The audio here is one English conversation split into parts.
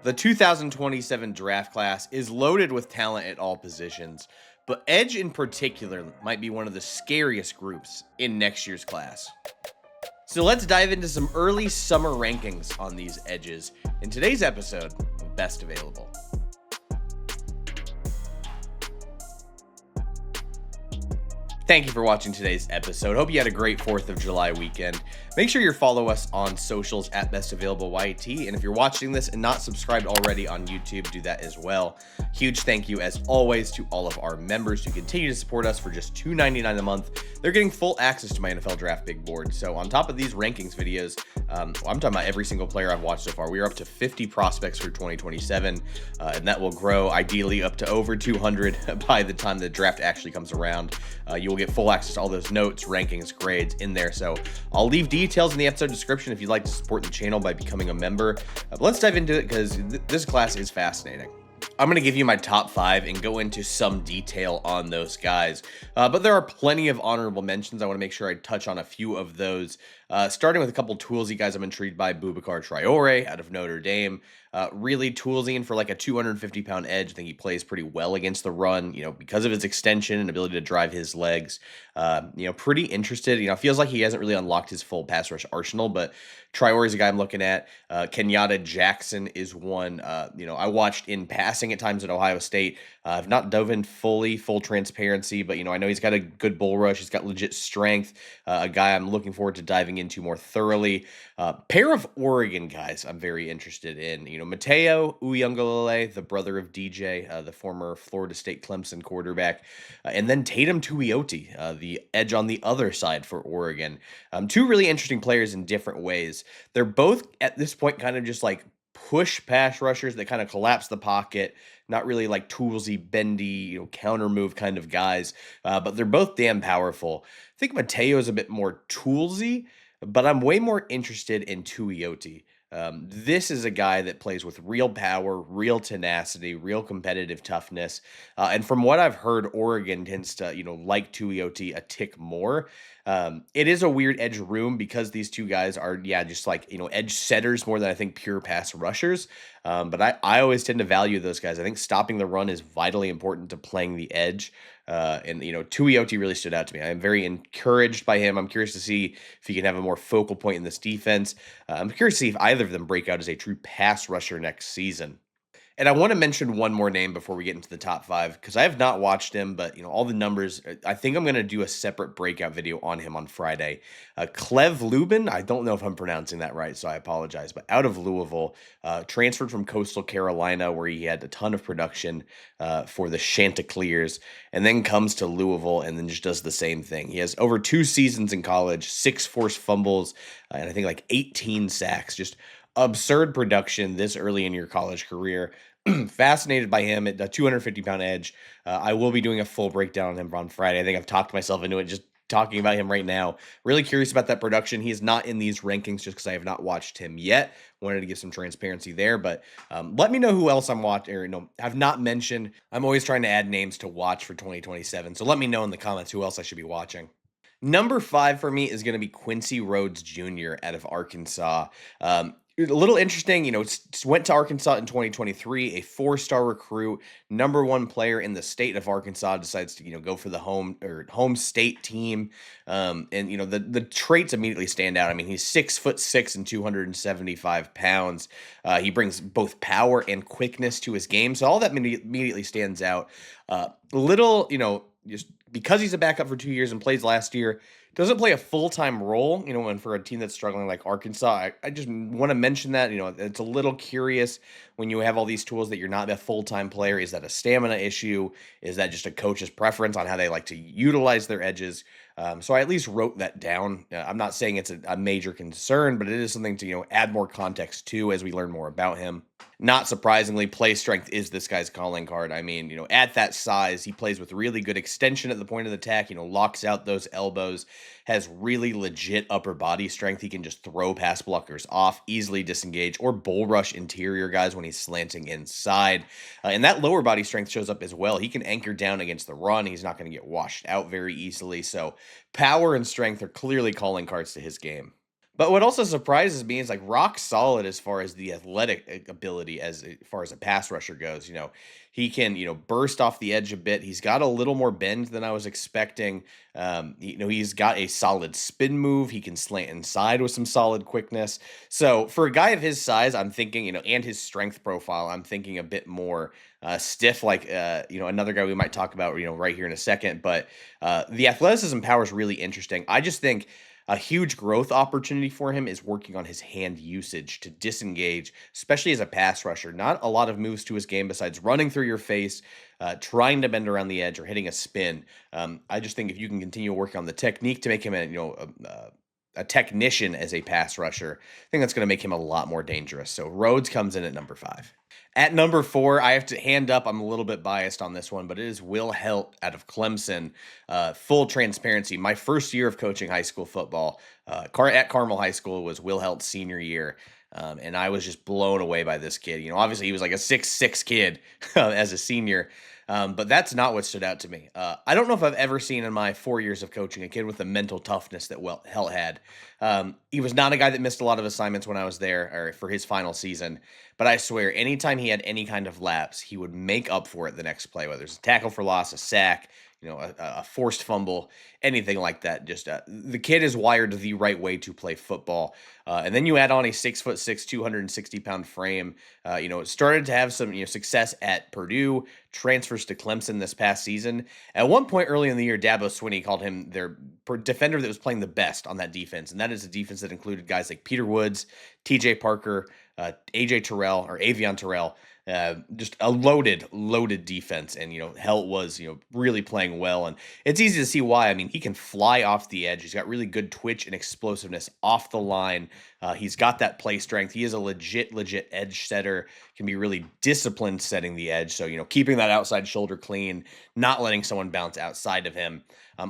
The 2027 draft class is loaded with talent at all positions, but edge in particular might be one of the scariest groups in next year's class. So let's dive into some early summer rankings on these edges in today's episode of Best Available. Thank you for watching today's episode. Hope you had a great 4th of July weekend. Make sure you follow us on socials at Best Available YT. And if you're watching this and not subscribed already on YouTube, do that as well. Huge thank you, as always, to all of our members who continue to support us for just $2.99 a month. They're getting full access to my NFL Draft Big Board. So on top of these rankings videos, I'm talking about every single player I've watched so far. We are up to 50 prospects for 2027, and that will grow ideally up to over 200 by the time the draft actually comes around. You will get full access to all those notes, rankings, grades in there. So I'll leave details in the episode description if you'd like to support the channel by becoming a member. But let's dive into it because this class is fascinating. I'm going to give you my top 5 and go into some detail on those guys. But there are plenty of honorable mentions. I want to make sure I touch on a few of those. Starting with a couple toolsy guys I'm intrigued by. Boubacar Traore out of Notre Dame. Really toolsy, and for like a 250-pound edge, I think he plays pretty well against the run, because of his extension and ability to drive his legs. Pretty interested. Feels like he hasn't really unlocked his full pass rush arsenal, but Traore is a guy I'm looking at. Kenyatta Jackson is one, I watched in passing at times at Ohio State. I've not dove in full transparency, but, I know he's got a good bull rush. He's got legit strength. A guy I'm looking forward to diving into more thoroughly. Pair of Oregon guys I'm very interested in. Matayo Uiagalelei, the brother of DJ, the former Florida State Clemson quarterback, and then Teitum Tuioti, the edge on the other side for Oregon. Two really interesting players in different ways. They're both at this point kind of just like push pass rushers that kind of collapse the pocket, not really like toolsy, bendy, counter move kind of guys, but they're both damn powerful. I think Matayo is a bit more toolsy, but I'm way more interested in Tuioti. This is a guy that plays with real power, real tenacity, real competitive toughness. And from what I've heard, Oregon tends to, like Tuioti a tick more. It is a weird edge room because these two guys are, just like, edge setters more than I think pure pass rushers. But I always tend to value those guys. I think stopping the run is vitally important to playing the edge. And Tuioti really stood out to me. I'm very encouraged by him. I'm curious to see if he can have a more focal point in this defense. I'm curious to see if either of them break out as a true pass rusher next season. And I want to mention one more name before we get into the top 5, because I have not watched him, but all the numbers, I think I'm going to do a separate breakout video on him on Friday. Clev Lubin, I don't know if I'm pronouncing that right, so I apologize, but out of Louisville, transferred from Coastal Carolina, where he had a ton of production for the Chanticleers, and then comes to Louisville and then just does the same thing. He has over 2 seasons in college, 6 forced fumbles, and I think like 18 sacks. Just absurd production this early in your college career. Fascinated by him at the 250-pound edge. I will be doing a full breakdown on him on Friday. I think I've talked myself into it just talking about him right now. Really curious about that production. He is not in these rankings just because I have not watched him yet. Wanted to give some transparency there, but let me know who else I'm watching, or have not mentioned. I'm always trying to add names to watch for 2027, so let me know in the comments who else I should be watching. Number 5 for me is going to be Quincy Rhodes Jr. out of Arkansas. A little interesting, went to Arkansas in 2023, a 4-star recruit, number 1 player in the state of Arkansas, decides to, go for the home state team. And the traits immediately stand out. I mean, he's 6'6" and 275 pounds. He brings both power and quickness to his game. So all that immediately stands out. Just because he's a backup for 2 years and plays last year, doesn't play a full-time role, and for a team that's struggling like Arkansas, I just want to mention that, it's a little curious when you have all these tools that you're not a full-time player. Is that a stamina issue? Is that just a coach's preference on how they like to utilize their edges? So I at least wrote that down. I'm not saying it's a major concern, but it is something to, add more context to as we learn more about him. Not surprisingly, play strength is this guy's calling card. I mean, at that size, he plays with really good extension at the point of the attack, locks out those elbows, has really legit upper body strength. He can just throw pass blockers off, easily disengage, or bull rush interior guys when he's slanting inside. And that lower body strength shows up as well. He can anchor down against the run. He's not going to get washed out very easily. So power and strength are clearly calling cards to his game. But what also surprises me is like rock solid as far as the athletic ability as far as a pass rusher goes. He can, burst off the edge a bit. He's got a little more bend than I was expecting. He's got a solid spin move. He can slant inside with some solid quickness. So for a guy of his size, I'm thinking, and his strength profile, I'm thinking a bit more stiff, like another guy we might talk about, right here in a second. But the athleticism power is really interesting. I just think a huge growth opportunity for him is working on his hand usage to disengage, especially as a pass rusher. Not a lot of moves to his game besides running through your face, trying to bend around the edge, or hitting a spin. I just think if you can continue working on the technique to make him a technician as a pass rusher, I think that's going to make him a lot more dangerous. So Rhodes comes in at number 5. At number 4, I have to hand up. I'm a little bit biased on this one, but it is Heldt out of Clemson. Full transparency, my first year of coaching high school football at Carmel High School was Heldt's senior year. And I was just blown away by this kid. Obviously he was like a 6'6" kid as a senior. But that's not what stood out to me. I don't know if I've ever seen in my 4 years of coaching a kid with the mental toughness that Heldt had. He was not a guy that missed a lot of assignments when I was there or for his final season. But I swear, anytime he had any kind of lapse, he would make up for it the next play, whether it's a tackle for loss, a sack, a forced fumble, anything like that. Just the kid is wired the right way to play football. And then you add on a 6'6", 260-pound frame. Started to have some success at Purdue, transfers to Clemson this past season. At one point early in the year, Dabo Swinney called him their defender that was playing the best on that defense, and that is a defense that included guys like Peter Woods, T.J. Parker, Avion Terrell. Just a loaded defense, and Heldt was really playing well, and it's easy to see why. I mean, he can fly off the edge. He's got really good twitch and explosiveness off the line. He's got that play strength. He is a legit edge setter. Can be really disciplined setting the edge. So keeping that outside shoulder clean, not letting someone bounce outside of him.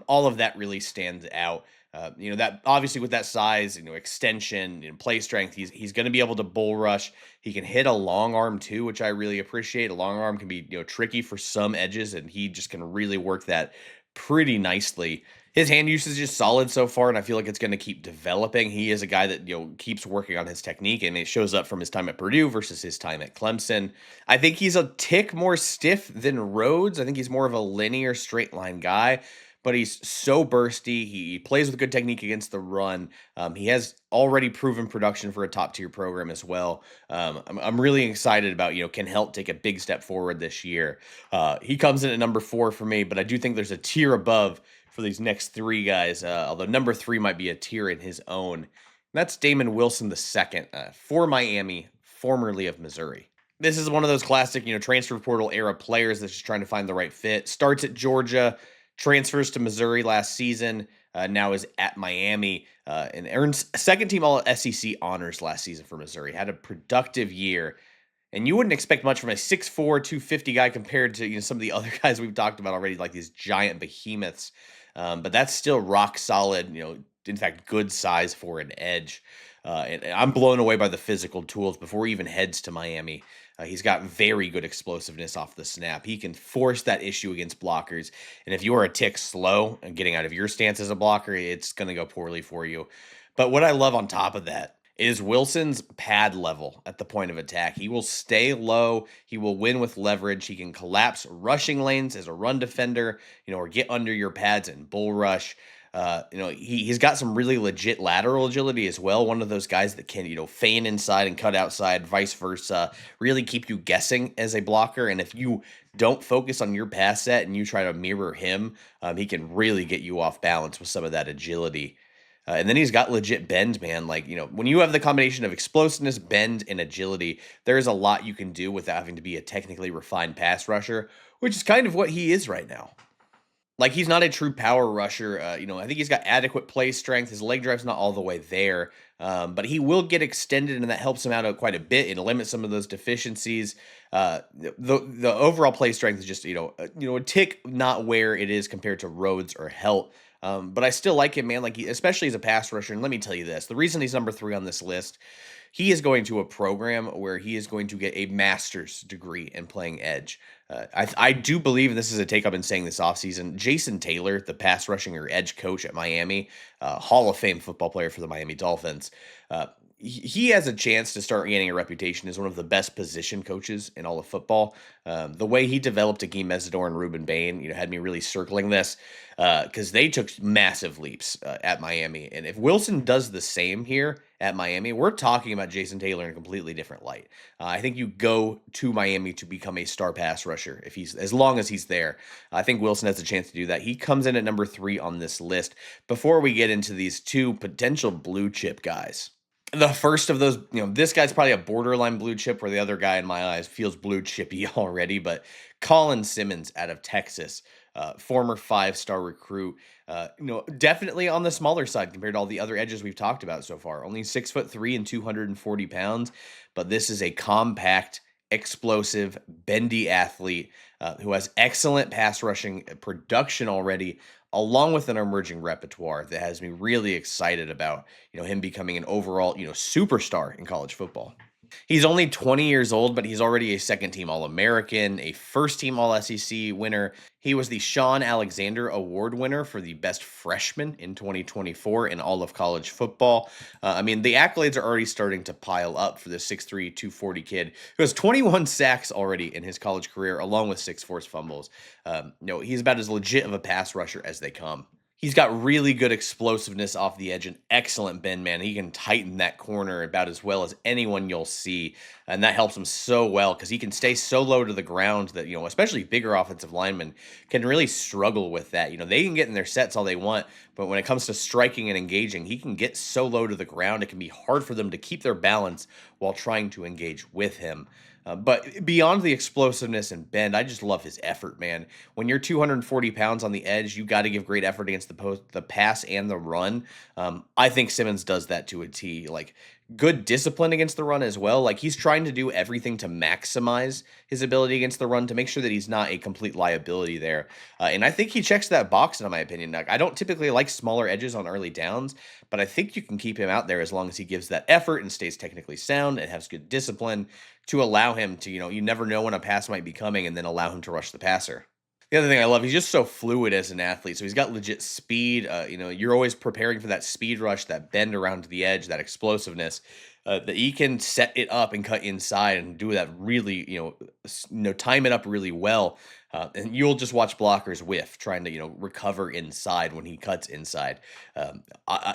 All of that really stands out. That obviously with that size, extension, play strength, he's going to be able to bull rush. He can hit a long arm too, which I really appreciate. A long arm can be, tricky for some edges, and he just can really work that pretty nicely. His hand usage is solid so far, and I feel like it's going to keep developing. He is a guy that, keeps working on his technique, and it shows up from his time at Purdue versus his time at Clemson. I think he's a tick more stiff than Rhodes. I think he's more of a linear straight line guy, but he's so bursty. He plays with good technique against the run. He has already proven production for a top-tier program as well. I'm really excited about, can Heldt take a big step forward this year? He comes in at number 4 for me, but I do think there's a tier above for these next 3 guys, although number 3 might be a tier in his own. And that's Damon Wilson II for Miami, formerly of Missouri. This is one of those classic, transfer portal era players that's just trying to find the right fit. Starts at Georgia, transfers to Missouri last season, now is at Miami, and earns second-team All-SEC honors last season for Missouri. Had a productive year, and you wouldn't expect much from a 6'4", 250 guy compared to some of the other guys we've talked about already, like these giant behemoths. But that's still rock solid, in fact, good size for an edge. And I'm blown away by the physical tools before he even heads to Miami. He's got very good explosiveness off the snap. He can force that issue against blockers. And if you are a tick slow and getting out of your stance as a blocker, it's going to go poorly for you. But what I love on top of that is Wilson's pad level at the point of attack. He will stay low. He will win with leverage. He can collapse rushing lanes as a run defender, or get under your pads and bull rush. He's got some really legit lateral agility as well. One of those guys that can, feign inside and cut outside, vice versa, really keep you guessing as a blocker. And if you don't focus on your pass set and you try to mirror him, he can really get you off balance with some of that agility. And then he's got legit bend, man. Like, when you have the combination of explosiveness, bend, and agility, there's a lot you can do without having to be a technically refined pass rusher, which is kind of what he is right now. Like, he's not a true power rusher. I think he's got adequate play strength. His leg drive's not all the way there, but he will get extended, and that helps him out quite a bit and limit some of those deficiencies. The overall play strength is just a tick not where it is compared to Rhodes or Heldt. But I still like him, man. Like, especially as a pass rusher. And let me tell you this: the reason he's number 3 on this list he is going to a program where he is going to get a master's degree in playing edge. I do believe, and this is a take I've been saying this offseason, Jason Taylor, the pass rushing or edge coach at Miami, Hall of Fame football player for the Miami Dolphins. He has a chance to start gaining a reputation as one of the best position coaches in all of football. The way he developed Akeem Mesidor and Ruben Bain, had me really circling this because they took massive leaps at Miami. And if Wilson does the same here at Miami, we're talking about Jason Taylor in a completely different light. I think you go to Miami to become a star pass rusher as long as he's there. I think Wilson has a chance to do that. He comes in at number 3 on this list. Before we get into these two potential blue chip guys, the first of those, this guy's probably a borderline blue chip, where the other guy in my eyes feels blue chippy already, but Colin Simmons out of Texas, former 5-star recruit, definitely on the smaller side compared to all the other edges we've talked about so far. Only 6'3" and 240 pounds, but this is a compact, explosive, bendy athlete who has excellent pass rushing production already, along with an emerging repertoire that has me really excited about, him becoming an overall, superstar in college football. He's only 20 years old, but he's already a second-team All-American, a first-team All-SEC winner. He was the Sean Alexander Award winner for the best freshman in 2024 in all of college football. The accolades are already starting to pile up for the 6'3", 240 kid who has 21 sacks already in his college career, along with 6 forced fumbles. He's about as legit of a pass rusher as they come. He's got really good explosiveness off the edge and excellent bend, man. He can tighten that corner about as well as anyone you'll see. And that helps him so well because he can stay so low to the ground that, especially bigger offensive linemen can really struggle with that. They can get in their sets all they want, but when it comes to striking and engaging, he can get so low to the ground, it can be hard for them to keep their balance while trying to engage with him. But beyond the explosiveness and bend, I just love his effort, man. When you're 240 pounds on the edge, you got to give great effort against the pass and the run. I think Simmons does that to a T. Like, good discipline against the run as well. Like, he's trying to do everything to maximize his ability against the run to make sure that he's not a complete liability there. And I think he checks that box, in my opinion. Like, I don't typically like smaller edges on early downs, but I think you can keep him out there as long as he gives that effort and stays technically sound and has good discipline to allow him to, you never know when a pass might be coming, and then allow him to rush the passer. The other thing I love, he's just so fluid as an athlete. So he's got legit speed. You're always preparing for that speed rush, that bend around the edge, that explosiveness. That he can set it up and cut inside and do that really, time it up really well. And you'll just watch blockers whiff trying to, recover inside when he cuts inside.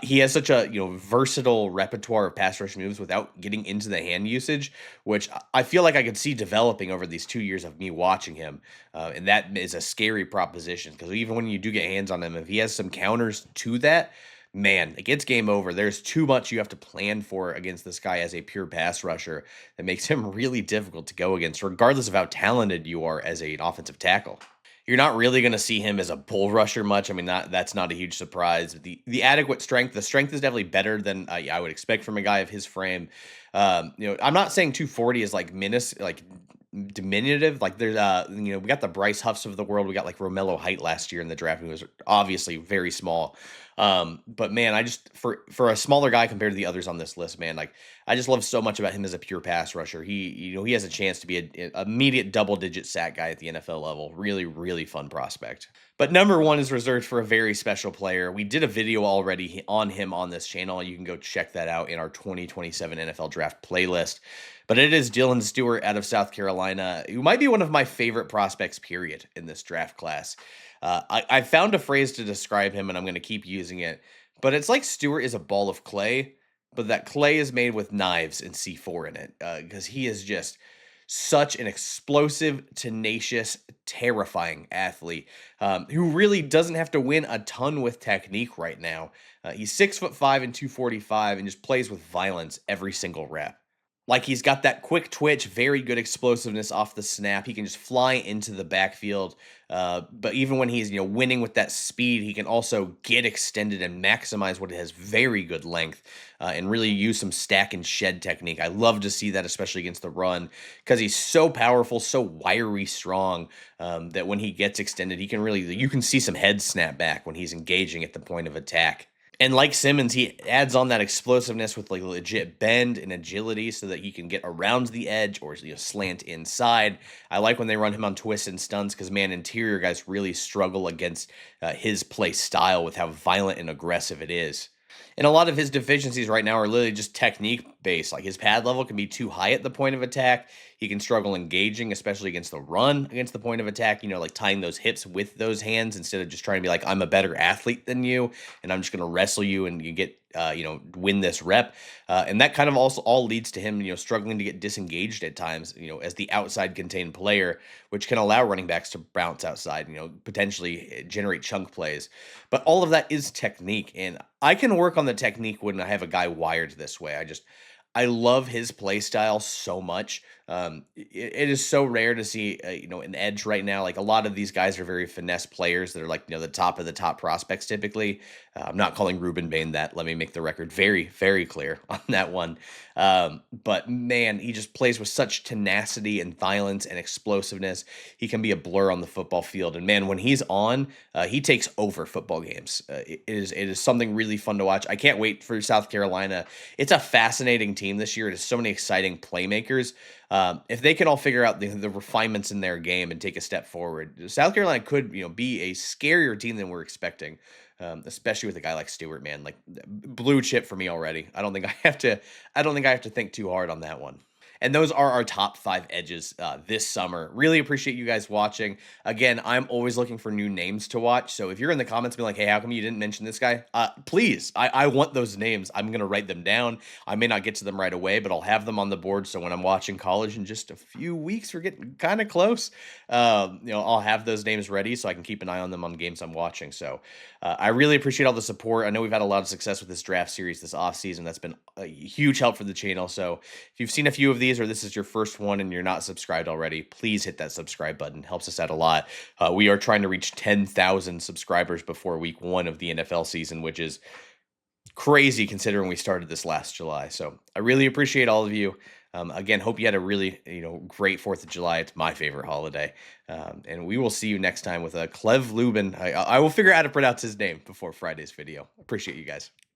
He has such a, versatile repertoire of pass rush moves without getting into the hand usage, which I feel like I could see developing over these 2 years of me watching him. And that is a scary proposition because even when you do get hands on him, if he has some counters to that, man, it gets game over. There's too much you have to plan for against this guy as a pure pass rusher that makes him really difficult to go against, regardless of how talented you are as an offensive tackle. You're not really going to see him as a bull rusher much. That's not a huge surprise. The adequate strength, the strength is definitely better than I would expect from a guy of his frame. I'm not saying 240 is like diminutive. Like there's we got the Bryce Huffs of the world. We got like Romello Height last year in the draft, who was obviously very small. But man, I just for a smaller guy compared to the others on this list, man, like I just love so much about him as a pure pass rusher. He has a chance to be an immediate double-digit sack guy at the NFL level. Really, really fun prospect. But number 1 is reserved for a very special player. We did a video already on him on this channel. You can go check that out in our 2027 NFL Draft playlist. But it is Dylan Stewart out of South Carolina, who might be one of my favorite prospects, period, in this draft class. I found a phrase to describe him, and I'm going to keep using it. But it's like Stewart is a ball of clay, but that clay is made with knives and C4 in it. Because he is just such an explosive, tenacious, terrifying athlete who really doesn't have to win a ton with technique right now. He's 6'5" and 245 and just plays with violence every single rep. Like, he's got that quick twitch, very good explosiveness off the snap. He can just fly into the backfield. But even when he's, winning with that speed, he can also get extended and maximize what has very good length and really use some stack and shed technique. I love to see that, especially against the run, because he's so powerful, so wiry strong that when he gets extended, you can see some head snap back when he's engaging at the point of attack. And like Simmons, he adds on that explosiveness with like legit bend and agility so that he can get around the edge or slant inside. I like when they run him on twists and stunts because, man, interior guys really struggle against his play style with how violent and aggressive it is. And a lot of his deficiencies right now are literally just technique based. Like his pad level can be too high at the point of attack. He can struggle engaging, especially against the run, against the point of attack, like tying those hips with those hands instead of just trying to be like, I'm a better athlete than you, and I'm just going to wrestle you and you get, win this rep. And that kind of also all leads to him, struggling to get disengaged at times, as the outside contained player, which can allow running backs to bounce outside, potentially generate chunk plays. But all of that is technique. And I can work on the technique when I have a guy wired this way. I love his play style so much. It is so rare to see, an edge right now. Like a lot of these guys are very finesse players that are like, the top of the top prospects typically. I'm not calling Ruben Bain that. Let me make the record very, very clear on that one. But man, he just plays with such tenacity and violence and explosiveness. He can be a blur on the football field. And man, when he's on, he takes over football games. It is something really fun to watch. I can't wait for South Carolina. It's a fascinating team this year. It has so many exciting playmakers. If they can all figure out the refinements in their game and take a step forward, South Carolina could be a scarier team than we're expecting. Especially with a guy like Stewart, man, like blue chip for me already. I don't think I have to. I don't think I have to think too hard on that one. And those are our top 5 edges this summer. Really appreciate you guys watching. Again, I'm always looking for new names to watch. So if you're in the comments being like, hey, how come you didn't mention this guy? Please, I want those names. I'm going to write them down. I may not get to them right away, but I'll have them on the board. So when I'm watching college in just a few weeks, we're getting kind of close. I'll have those names ready so I can keep an eye on them on games I'm watching. So I really appreciate all the support. I know we've had a lot of success with this draft series this offseason. That's been a huge help for the channel. So if you've seen a few of these or this is your first one and you're not subscribed already, please hit that subscribe button. It helps us out a lot. We are trying to reach 10,000 subscribers before week 1 of the NFL season, which is crazy considering we started this last July. So I really appreciate all of you. Again, hope you had a really, great 4th of July. It's my favorite holiday. And we will see you next time with a Clev Lubin. I will figure out how to pronounce his name before Friday's video. Appreciate you guys.